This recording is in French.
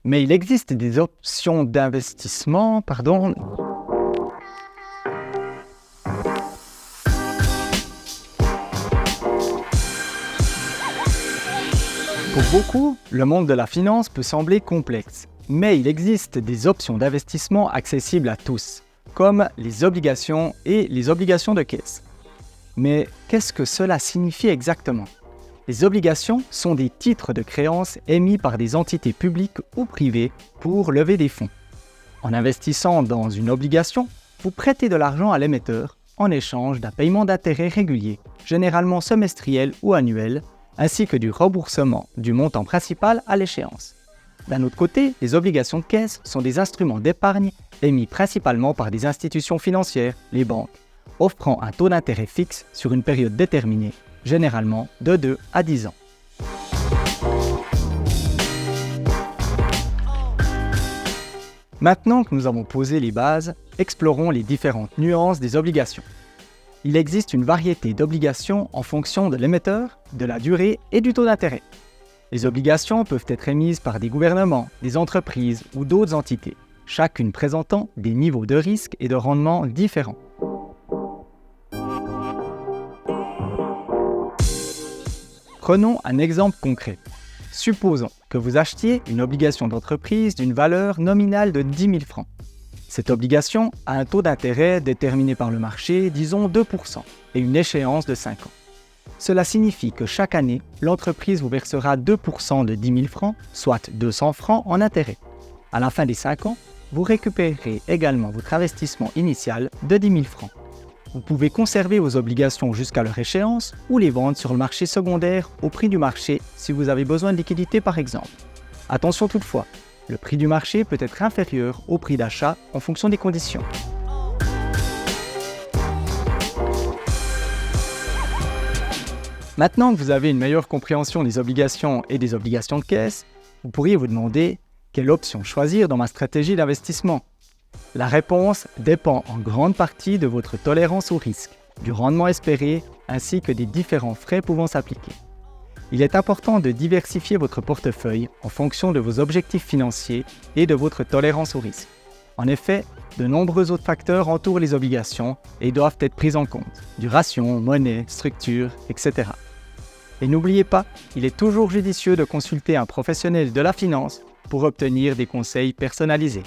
Mais il existe des options d'investissement, Pour beaucoup, le monde de la finance peut sembler complexe, mais il existe des options d'investissement accessibles à tous, comme les obligations et les obligations de caisse. Mais qu'est-ce que cela signifie exactement ? Les obligations sont des titres de créance émis par des entités publiques ou privées pour lever des fonds. En investissant dans une obligation, vous prêtez de l'argent à l'émetteur en échange d'un paiement d'intérêt régulier, généralement semestriel ou annuel, ainsi que du remboursement du montant principal à l'échéance. D'un autre côté, les obligations de caisse sont des instruments d'épargne émis principalement par des institutions financières, les banques, offrant un taux d'intérêt fixe sur une période déterminée, généralement de 2 à 10 ans. Maintenant que nous avons posé les bases, explorons les différentes nuances des obligations. Il existe une variété d'obligations en fonction de l'émetteur, de la durée et du taux d'intérêt. Les obligations peuvent être émises par des gouvernements, des entreprises ou d'autres entités, chacune présentant des niveaux de risque et de rendement différents. Prenons un exemple concret. Supposons que vous achetiez une obligation d'entreprise d'une valeur nominale de 10 000 francs. Cette obligation a un taux d'intérêt déterminé par le marché, disons 2%, et une échéance de 5 ans. Cela signifie que chaque année, l'entreprise vous versera 2% de 10 000 francs, soit 200 francs en intérêt. À la fin des 5 ans, vous récupérerez également votre investissement initial de 10 000 francs. Vous pouvez conserver vos obligations jusqu'à leur échéance ou les vendre sur le marché secondaire au prix du marché si vous avez besoin de liquidité par exemple. Attention toutefois, le prix du marché peut être inférieur au prix d'achat en fonction des conditions. Maintenant que vous avez une meilleure compréhension des obligations et des obligations de caisse, vous pourriez vous demander quelle option choisir dans ma stratégie d'investissement. La réponse dépend en grande partie de votre tolérance au risque, du rendement espéré ainsi que des différents frais pouvant s'appliquer. Il est important de diversifier votre portefeuille en fonction de vos objectifs financiers et de votre tolérance au risque. En effet, de nombreux autres facteurs entourent les obligations et doivent être pris en compte. Duration, monnaie, structure, etc. Et n'oubliez pas, il est toujours judicieux de consulter un professionnel de la finance pour obtenir des conseils personnalisés.